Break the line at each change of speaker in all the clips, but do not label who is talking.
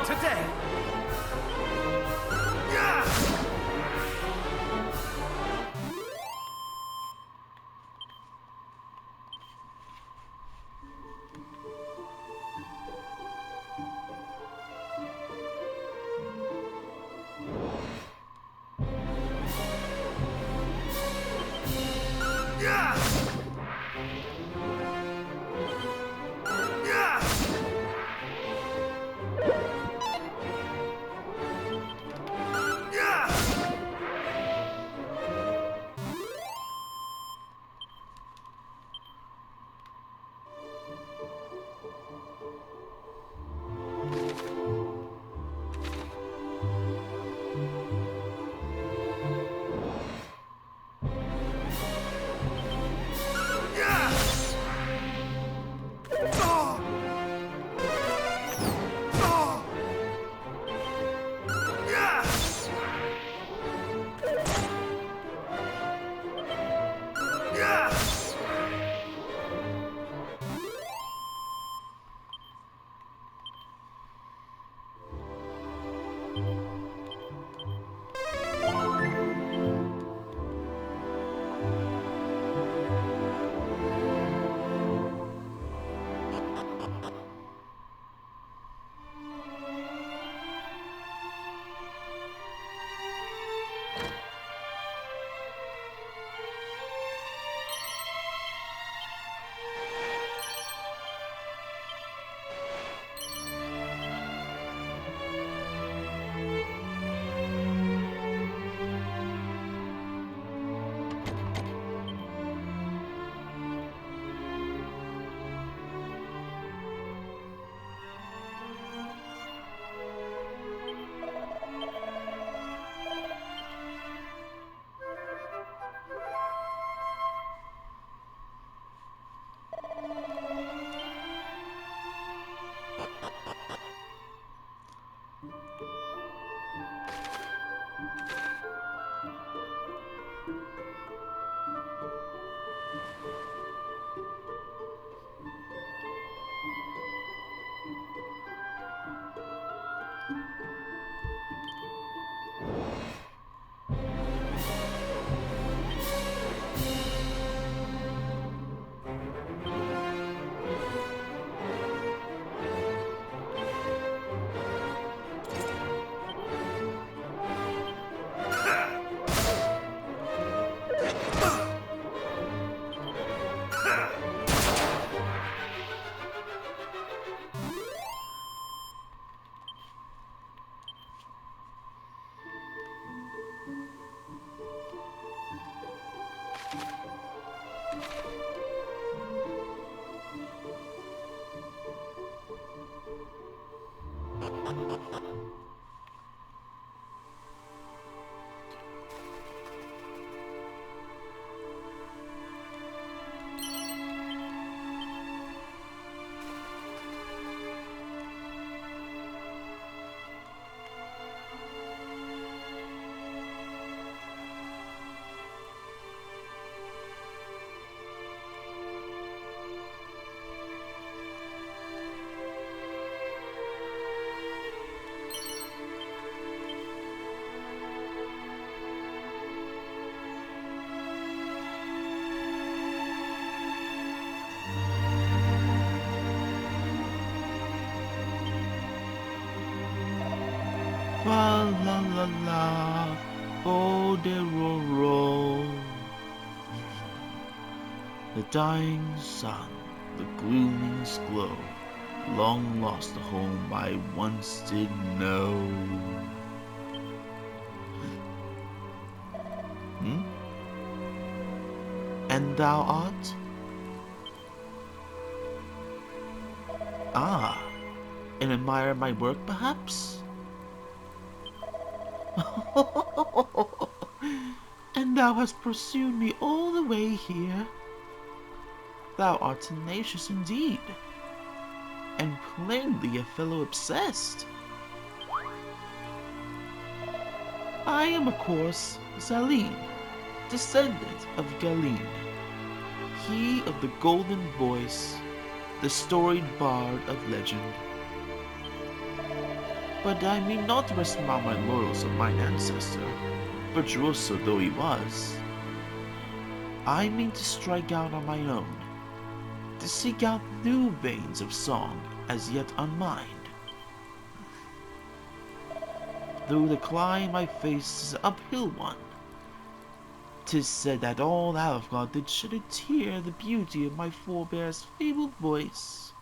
Not today! Yeah! Yeah! Yeah! Yeah! Yes! Oh! Oh! Yes! Yes!
Fa la la la, oh de ro ro. The dying sun, the glooming's glow, long lost the home I once did know. Hmm? And thou art? Ah, and admire my work perhaps? And thou hast pursued me all the way here. Thou art tenacious indeed, and plainly a fellow obsessed. I am, of course, Zalim, descendant of Galeen, he of the golden voice, the storied bard of legend. But I mean not to rest upon my laurels of mine ancestor, virtuoso though he was. I mean to strike out on my own, to seek out new veins of song as yet unmined. Though the climb I face is an uphill one, 'tis said that all Alfgard did shed a tear the beauty of my forebear's fabled voice.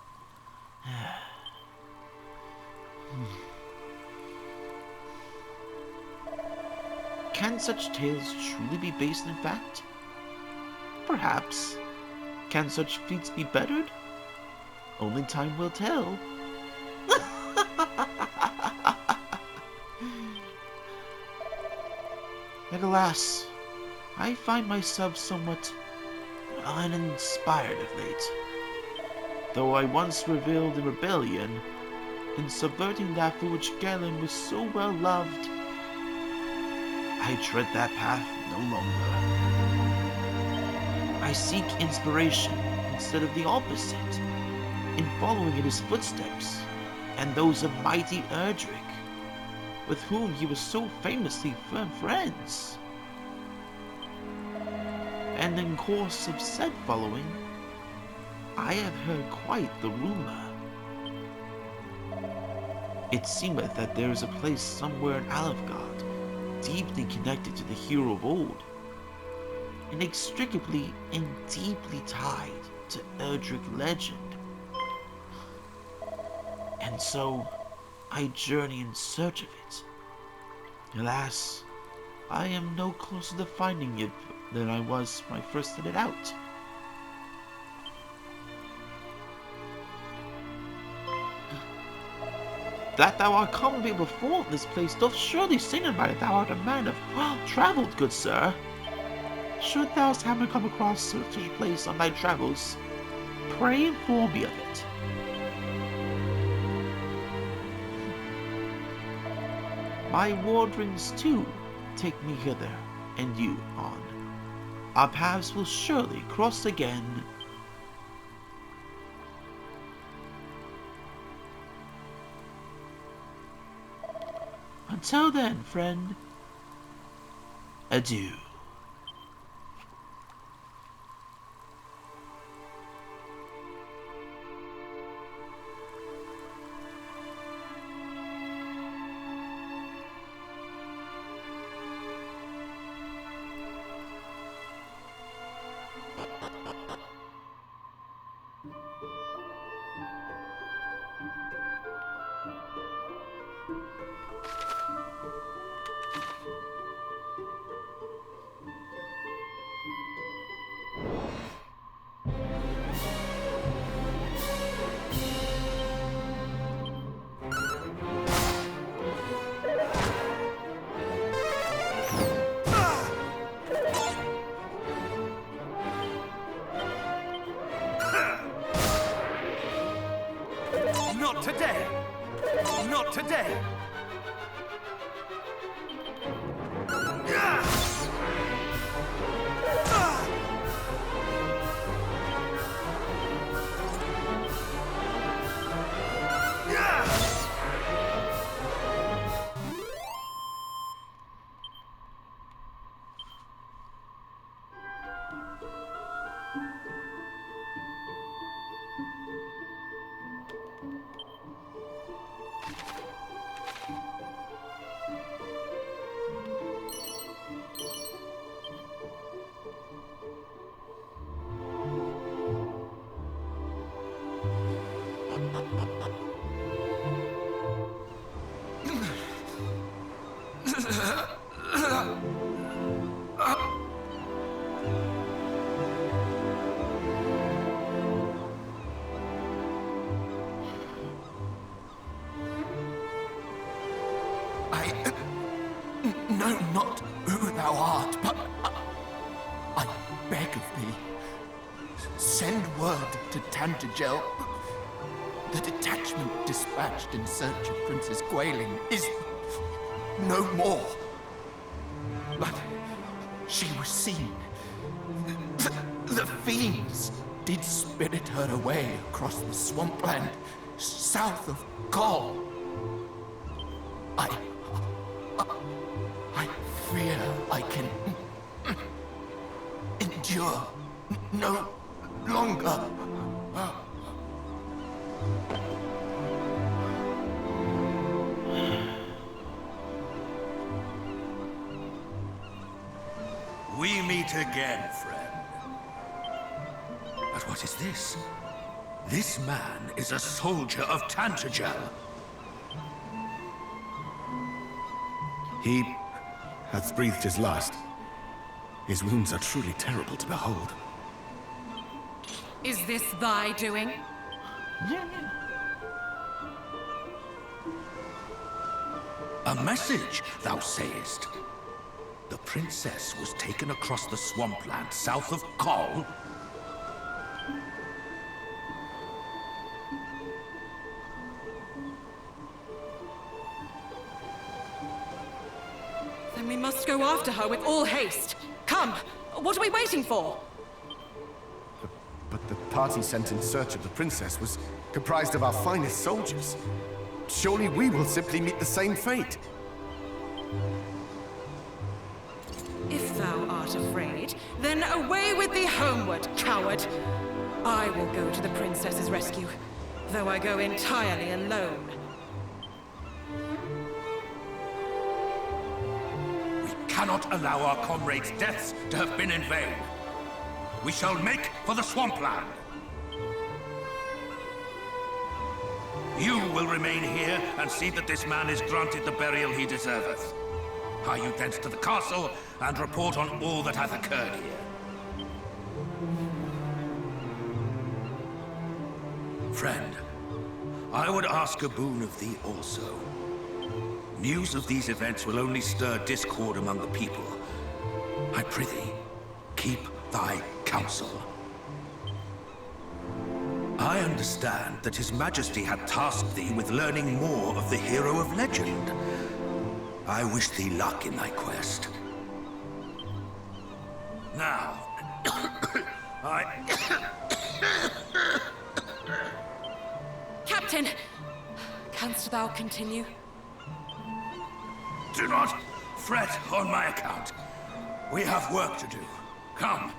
Can such tales truly be based in fact? Perhaps. Can such feats be bettered? Only time will tell. Yet alas, I find myself somewhat uninspired of late. Though I once revealed in rebellion, in subverting that for which Galen was so well loved, I tread that path no longer. I seek inspiration instead of the opposite, in following in his footsteps, and those of mighty Erdrick, with whom he was so famously firm friends. And in course of said following, I have heard quite the rumor. It seemeth that there is a place somewhere in Alfgard, deeply connected to the hero of old, inextricably and deeply tied to Erdrick legend. And so, I journey in search of it. Alas, I am no closer to finding it than I was when I first set it out. That thou art come here before this place doth surely signify that thou art a man of well-travelled, good sir. Should thou happen to come across such a place on thy travels, pray inform me of it. My wanderings, too, take me hither, and you on. Our paths will surely cross again. Until then, friend, adieu.
Not today! Not today!
Know not who thou art, but I beg of thee, send word to Tantagel. The detachment dispatched in search of Princess Gwaelin is no more. But she was seen. The fiends did spirit her away across the swampland south of Gaul. I fear I can endure no longer.
We meet again, friend. But what is this? This man is a soldier of Tantagel.
He hath breathed his last. His wounds are truly terrible to behold.
Is this thy doing?
A message, thou sayest? The princess was taken across the swampland south of Kol.
Then we must go after her with all haste. Come! What are we waiting for?
But the party sent in search of the princess was comprised of our finest soldiers. Surely we will simply meet the same fate.
If thou art afraid, then away with thee homeward, coward! I will go to the princess's rescue, though I go entirely alone.
We cannot allow our comrades' deaths to have been in vain. We shall make for the swampland. You will remain here and see that this man is granted the burial he deserveth. Hie you thence to the castle and report on all that hath occurred here. Friend, I would ask a boon of thee also. News of these events will only stir discord among the people. I prithee, keep thy counsel. I understand that His Majesty had tasked thee with learning more of the hero of legend. I wish thee luck in thy quest. Now,
Captain! Canst thou continue?
Do not fret on my account. We have work to do. Come.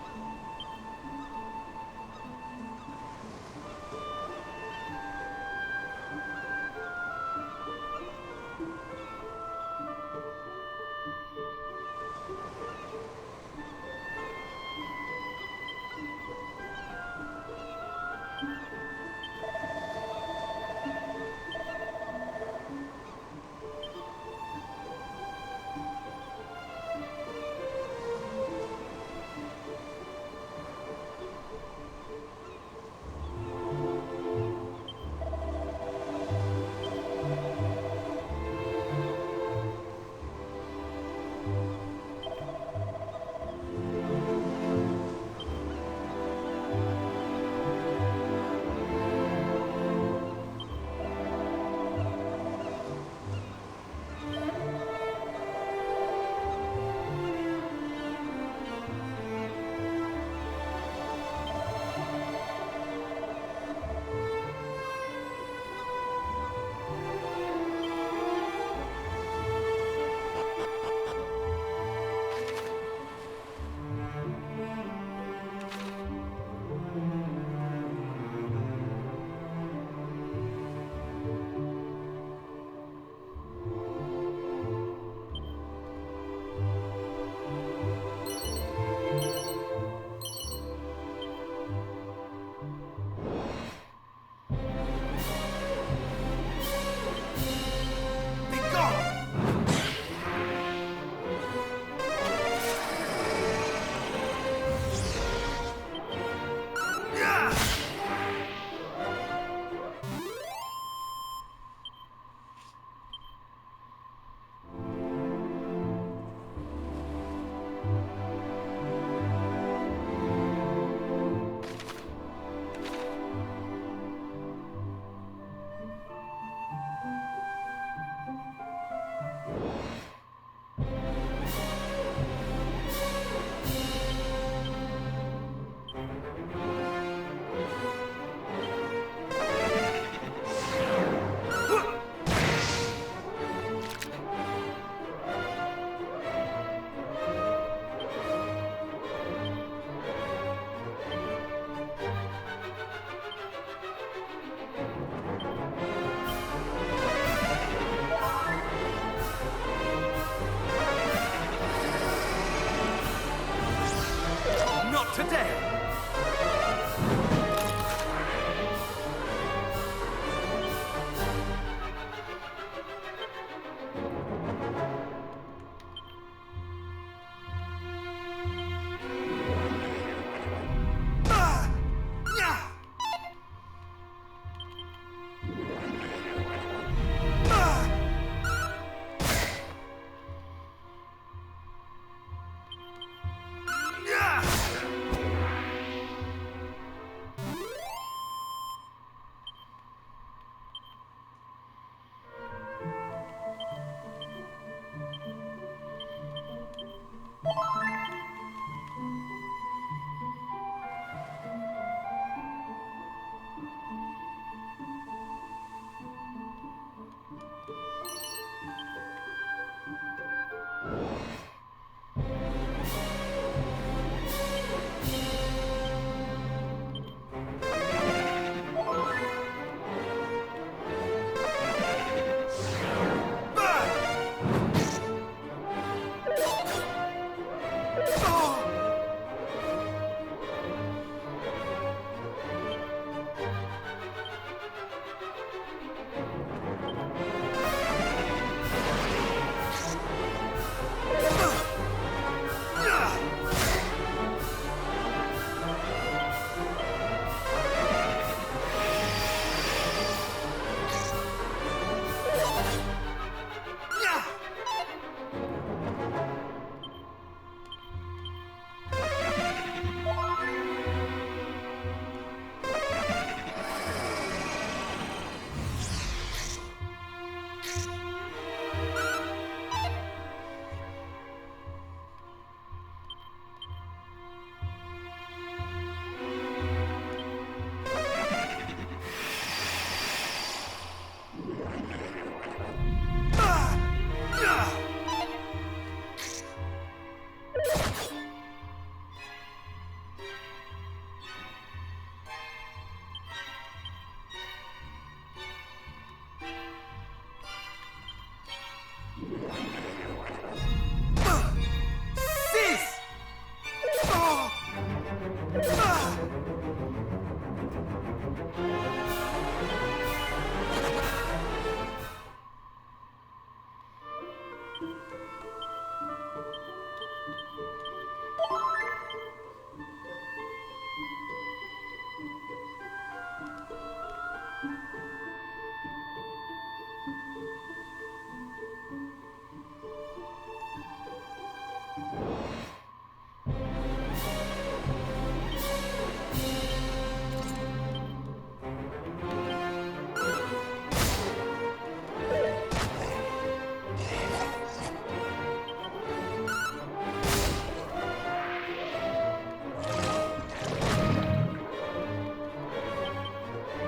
Cease!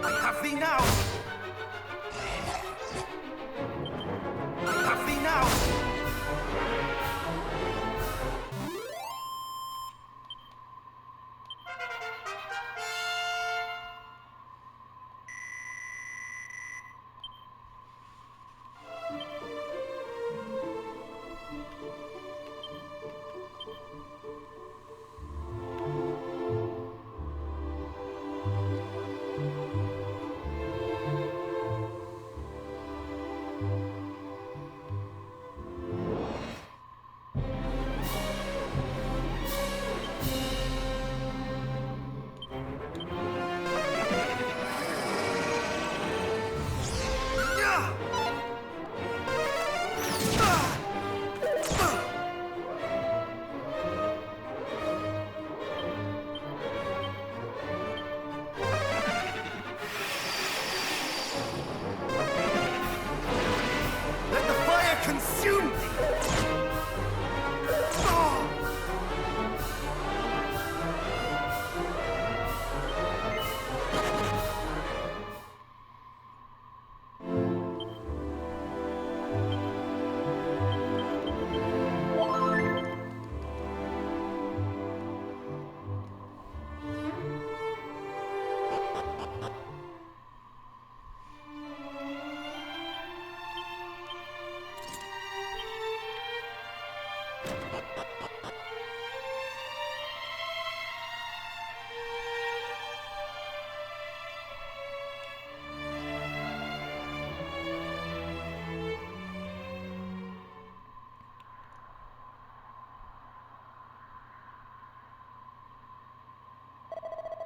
I have thee now! I have thee now! Let the fire consume thee!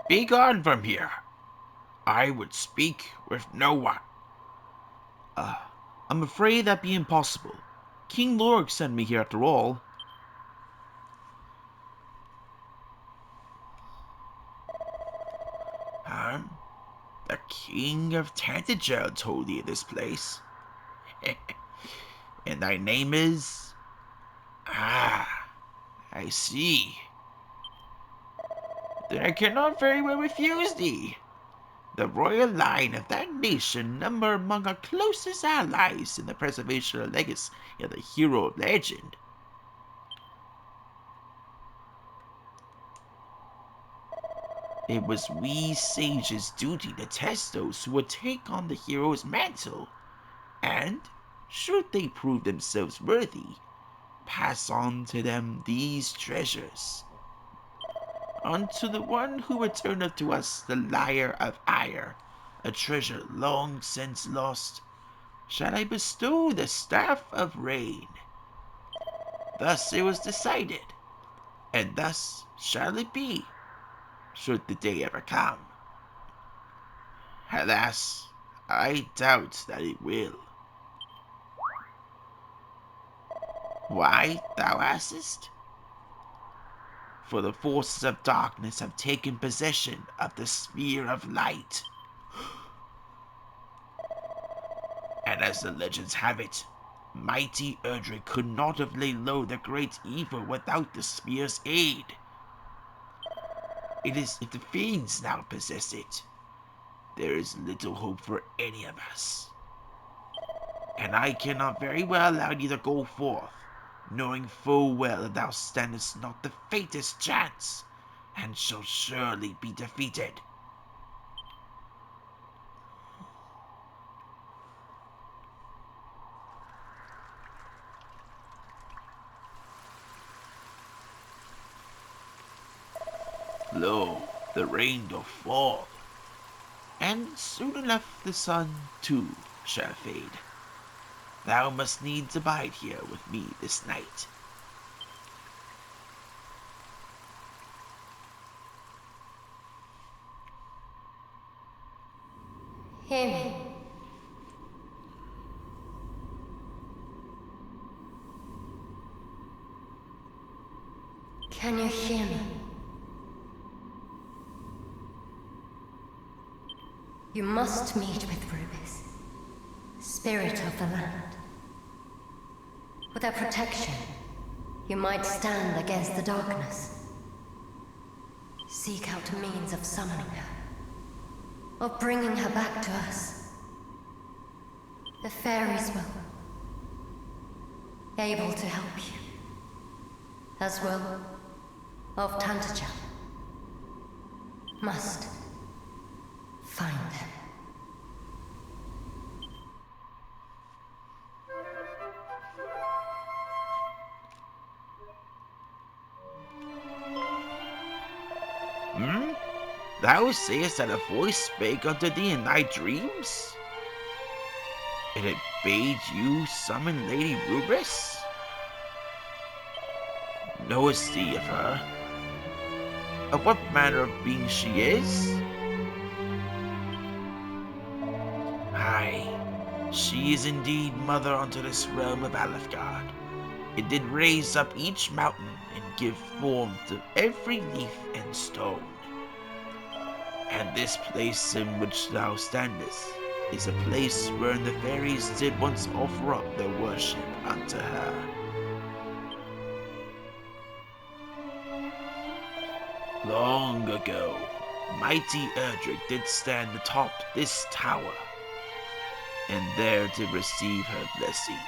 Be gone from here. I would speak with no one. I'm afraid that'd be impossible. King Lorg sent me here after all. The King of Tantagel told thee this place. And thy name is... Ah, I see. Then I cannot very well refuse thee. The royal line of that nation number among our closest allies in the preservation of the legacy of the hero of legend. It was we sages' duty to test those who would take on the hero's mantle, and, should they prove themselves worthy, pass on to them these treasures. Unto the one who returneth to us the lyre of ire, a treasure long since lost, shall I bestow the staff of rain. Thus it was decided, and thus shall it be, should the day ever come. Alas, I doubt that it will. Why, thou askest? For the forces of darkness have taken possession of the sphere of light. And as the legends have it, mighty Erdrick could not have laid low the great evil without the spear's aid. It is if the fiends now possess it, there is little hope for any of us. And I cannot very well allow thee to go forth, knowing full well that thou standest not the faintest chance, and shalt surely be defeated. Lo, the rain doth fall, and soon enough the sun, too, shall fade. Thou must needs abide here with me this night.
Hear me. Can you hear me? You must meet with Rubis, spirit of the land. With her protection, you might stand against the darkness. Seek out means of summoning her, of bringing her back to us. The fairies will able to help you, as well of Tantaja. Must find them.
Thou sayest that a voice spake unto thee in thy dreams? And it bade you summon Lady Rubris? Knowest thee of her? Of what manner of being she is? Aye, she is indeed mother unto this realm of Alefgard. It did raise up each mountain and give form to every leaf and stone. And this place in which thou standest is a place wherein the fairies did once offer up their worship unto her. Long ago, mighty Erdrick did stand atop this tower, and there did receive her blessing.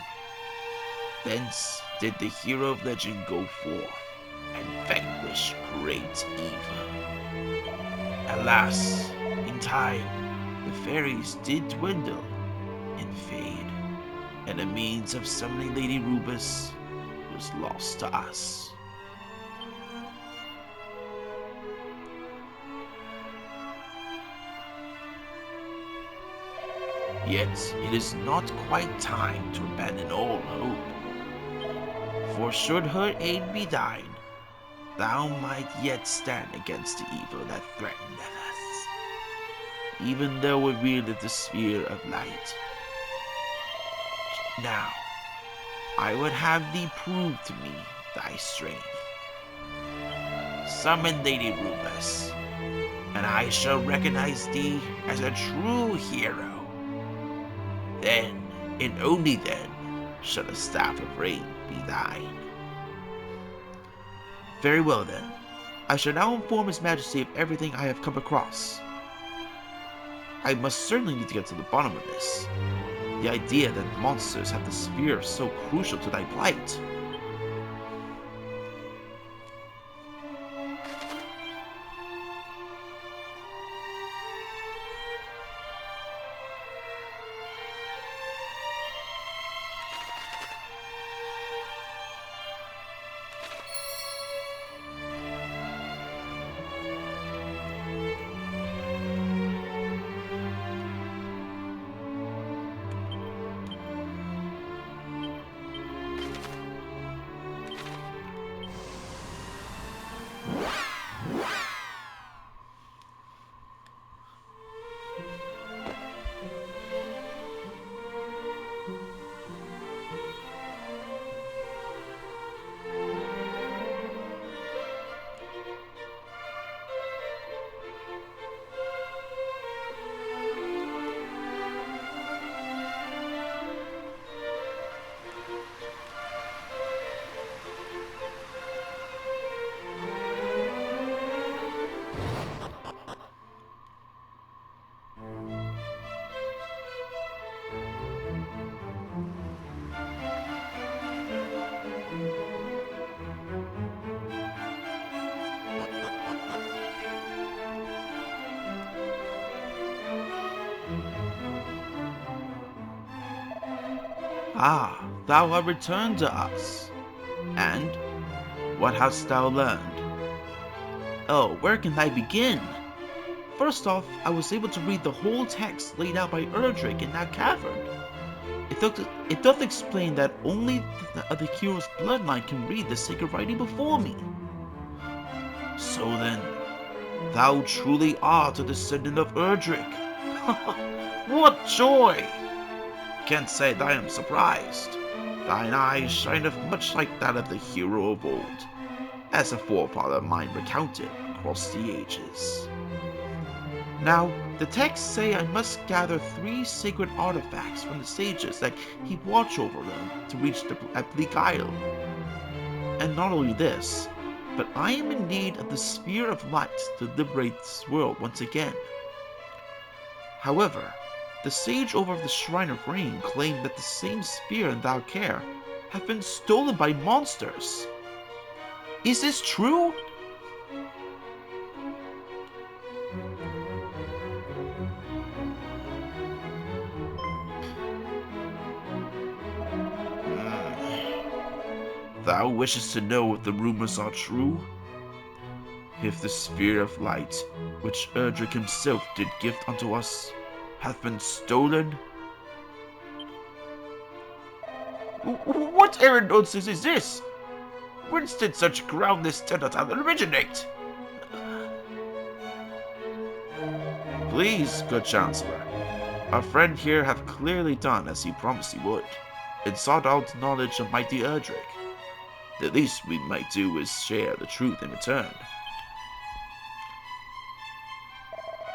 Thence did the hero of legend go forth and vanquish great evil. Alas, in time, the fairies did dwindle and fade, and the means of summoning Lady Rubis was lost to us. Yet it is not quite time to abandon all hope. For should her aid be thine, thou might yet stand against the evil that threateneth us, even though it wielded the sphere of light. Now, I would have thee prove to me thy strength. Summon Lady Rubis, and I shall recognize thee as a true hero. Then, and only then, shall the Staff of Rain be thine. Very well then. I shall now inform His Majesty of everything I have come across. I must certainly need to get to the bottom of this. The idea that monsters have the sphere so crucial to thy plight. Ah, thou art returned to us. And what hast thou learned? Oh, where can I begin? First off, I was able to read the whole text laid out by Erdrick in that cavern. It doth explain that only the hero's bloodline can read the sacred writing before me. So then, thou truly art a descendant of Erdrick. What joy! Can't say that I am surprised. Thine eyes shineth much like that of the hero of old, as a forefather of mine recounted across the ages. Now, the texts say I must gather 3 sacred artifacts from the sages that keep watch over them to reach the Bleak Isle. And not only this, but I am in need of the Sphere of Light to liberate this world once again. However, the sage over the Shrine of Rain claimed that the same sphere in Valkair have been stolen by monsters. Is this true? Thou wishest to know if the rumors are true? If the Sphere of Light, which Erdrick himself did gift unto us, hath been stolen? What errand nonsense is this? Whence did such groundless tale originate? Please, good Chancellor, our friend here hath clearly done as he promised he would, and sought out knowledge of mighty Erdrick. The least we might do is share the truth in return.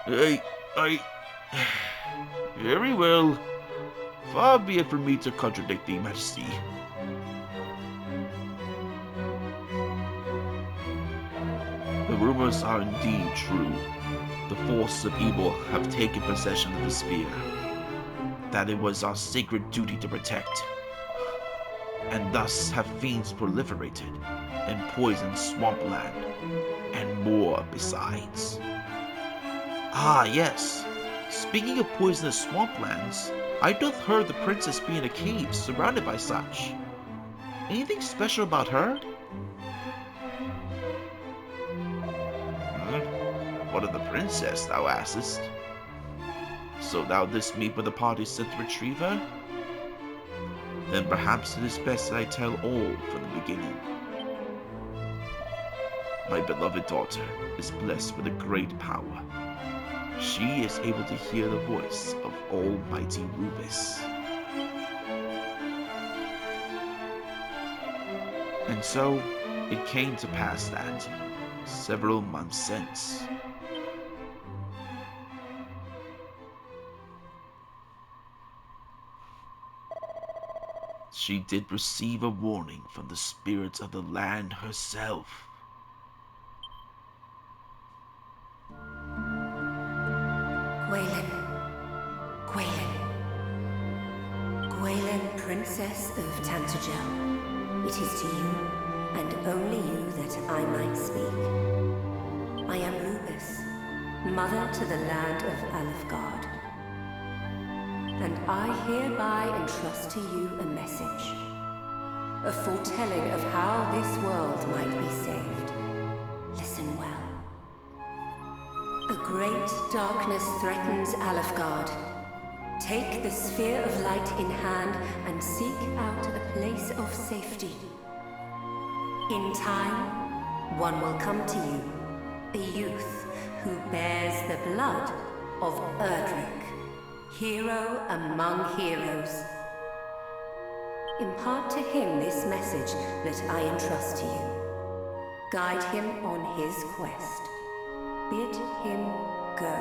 Very well. Far be it from me to contradict thee, Majesty. The rumors are indeed true. The forces of evil have taken possession of the sphere. That it was our sacred duty to protect. And thus have fiends proliferated and poisoned swampland, and more besides. Ah, yes. Speaking of poisonous swamplands, I doth heard the princess be in a cave surrounded by such. Anything special about her? What of the princess, thou askest? So thou didst meet with the party sent to retrieve her? Then perhaps it is best that I tell all from the beginning. My beloved daughter is blessed with a great power. She is able to hear the voice of Almighty Rubis. And so, it came to pass that, several months since, she did receive a warning from the spirits of the land herself.
Gwaelin, Princess of Tantagel, it is to you, and only you, that I might speak. I am Rubis, mother to the land of Alefgard, and I hereby entrust to you a message, a foretelling of how this world might be saved. Listen well. A great darkness threatens Alefgard. Take the Sphere of Light in hand and seek out a place of safety. In time, one will come to you, a youth who bears the blood of Erdrick, hero among heroes. Impart to him this message that I entrust to you. Guide him on his quest. Bid him go.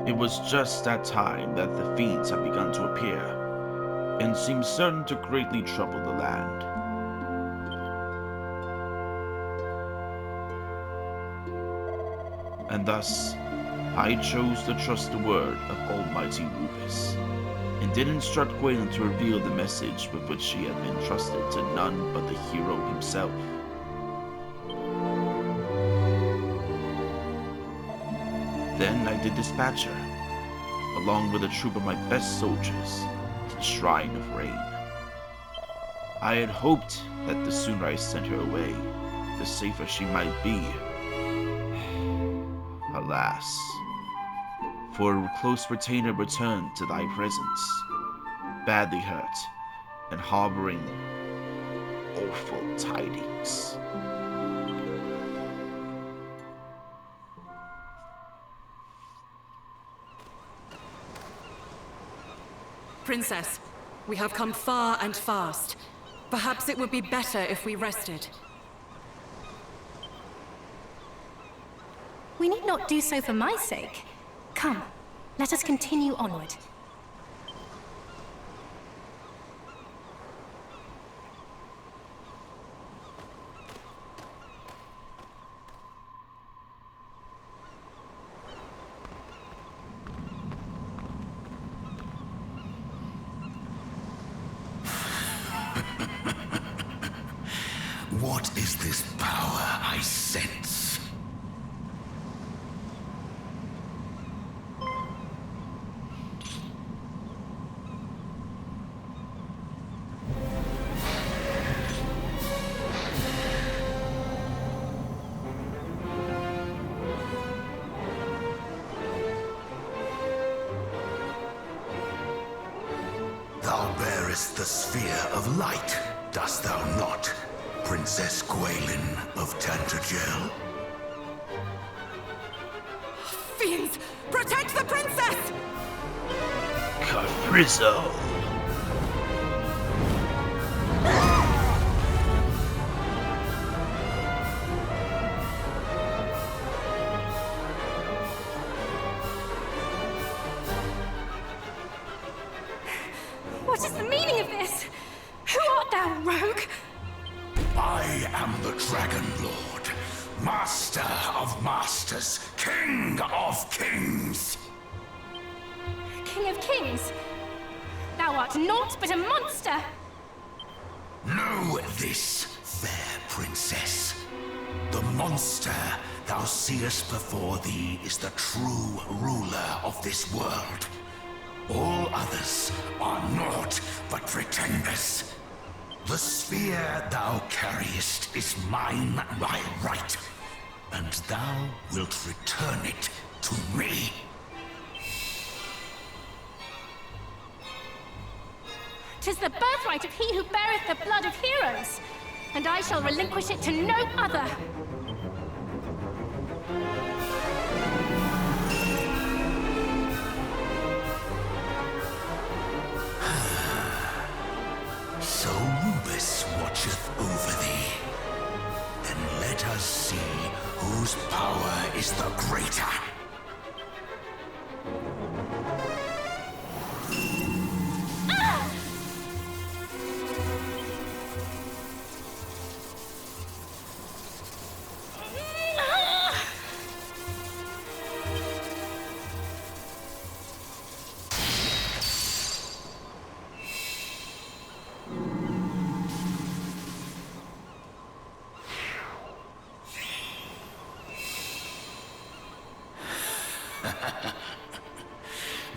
It was just that time that the fiends had begun to appear, and seemed certain to greatly trouble the land. And thus, I chose to trust the word of Almighty Rubis, and did instruct Gwaelin to reveal the message with which she had been trusted to none but the hero himself. Then I did dispatch her, along with a troop of my best soldiers, to the Shrine of Rain. I had hoped that the sooner I sent her away, the safer she might be. Alas, for a close retainer returned to thy presence, badly hurt and harboring awful tidings.
Princess, we have come far and fast. Perhaps it would be better if we rested.
We need not do so for my sake. Come, let us continue onward.
What is this power I sense? Thou bearest the sphere of light, dost thou not? Princess Gwaelin of Tantagel?
Fiends! Protect the princess!
Caprizo!
What is the meaning of this? Who art thou, rogue?
I am the Dragon Lord, Master of Masters, King of Kings!
King of Kings? Thou art naught but a monster!
Know this, fair princess. The monster thou seest before thee is the true ruler of this world. All others are naught but pretenders. The sphere thou carriest is mine by right, and thou wilt return it to me.
'Tis the birthright of he who beareth the blood of heroes, and I shall relinquish it to no other.
So Rubus watcheth over thee. Then let us see whose power is the greater.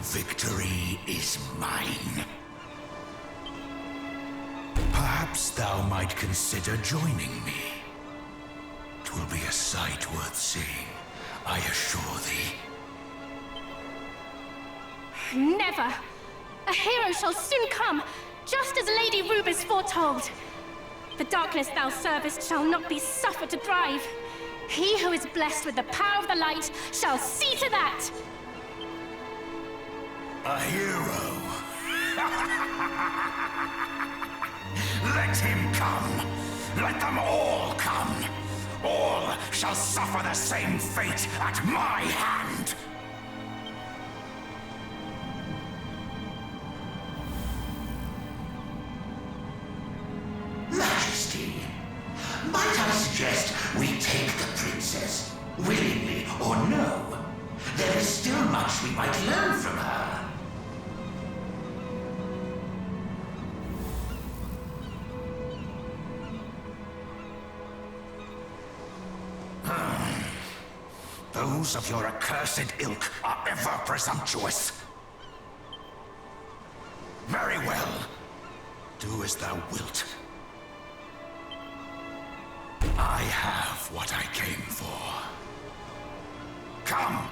Victory is mine. Perhaps thou might consider joining me. 'Twill be a sight worth seeing, I assure thee.
Never! A hero shall soon come, just as Lady Rubus foretold. The darkness thou servest shall not be suffered to thrive. He who is blessed with the power of the light shall see to that!
A hero. Let him come. Let them all come. All shall suffer the same fate at my hand. Majesty, might I suggest we take the princess, willingly or no? There is still much we might learn from her. Those of your accursed ilk are ever presumptuous. Very well. Do as thou wilt. I have what I came for. Come,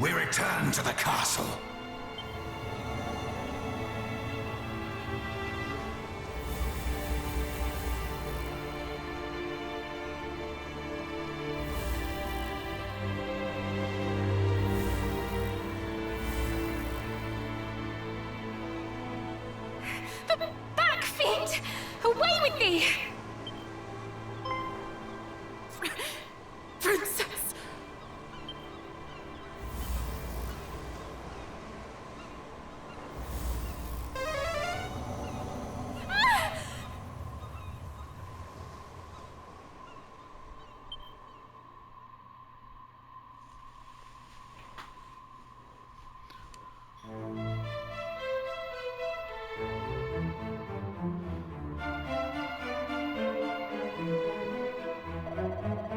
we return to the castle.
Back, fiend! Away with thee!
Princess!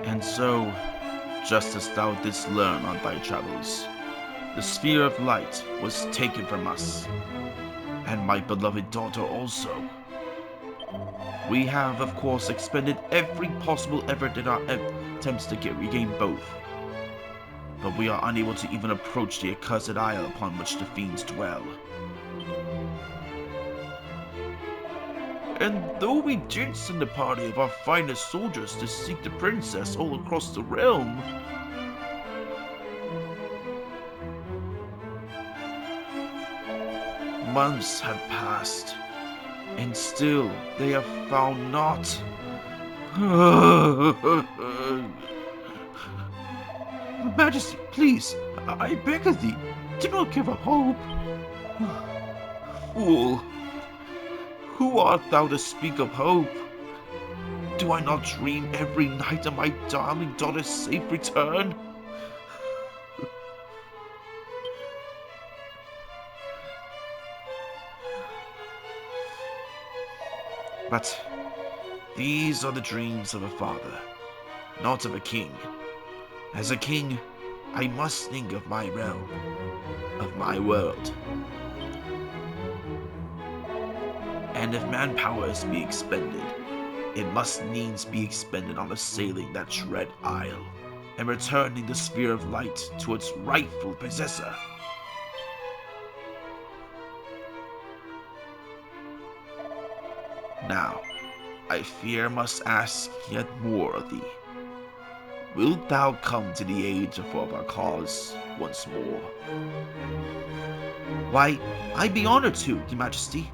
And so, just as thou didst learn on thy travels, the sphere of light was taken from us, and my beloved daughter also. We have, of course, expended every possible effort in our attempts to regain both, but we are unable to even approach the accursed isle upon which the fiends dwell. And though we did send a party of our finest soldiers to seek the princess all across the realm, months had passed, and still they have found naught. Majesty, please, I beg of thee, do not give up hope. Fool, who art thou to speak of hope? Do I not dream every night of my darling daughter's safe return? But these are the dreams of a father, not of a king. As a king, I must think of my realm, of my world. And if manpower is to be expended, it must needs be expended on assailing that dread isle, and returning the sphere of light to its rightful possessor. Now, I fear must ask yet more of thee. Wilt thou come to the aid of our cause once more? Why, I'd be honored to, Your Majesty,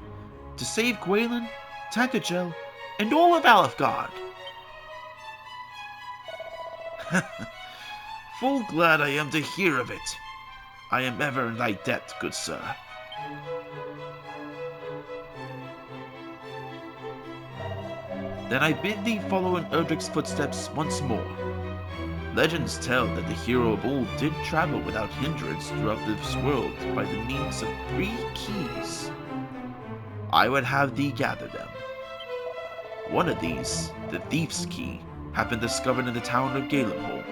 to save Gwaelin, Tantagel, and all of Alefgard. Full glad I am to hear of it. I am ever in thy debt, good sir. Then I bid thee follow in Erdrick's footsteps once more. Legends tell that the hero of old did travel without hindrance throughout this world by the means of 3 keys. I would have thee gather them. One of these, the Thief's Key, have been discovered in the town of Galenholm.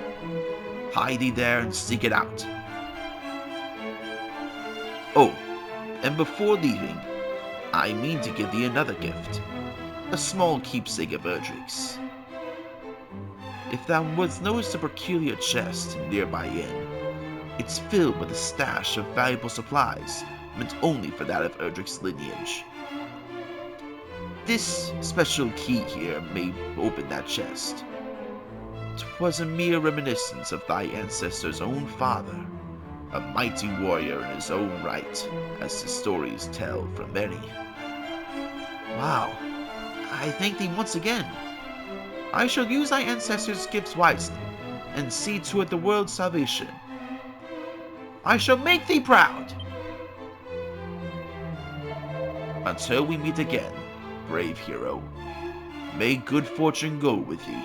Hide thee there and seek it out. Oh, and before leaving, I mean to give thee another gift. A small keepsake of Erdrick's. If thou wouldst notice a peculiar chest in a nearby inn, it's filled with a stash of valuable supplies meant only for that of Erdrick's lineage. This special key here may open that chest. 'Twas a mere reminiscence of thy ancestor's own father, a mighty warrior in his own right, as the stories tell from many. Wow, I thank thee once again. I shall use thy ancestors' gifts wisely, and see to it the world's salvation. I shall make thee proud! Until we meet again, brave hero, may good fortune go with thee.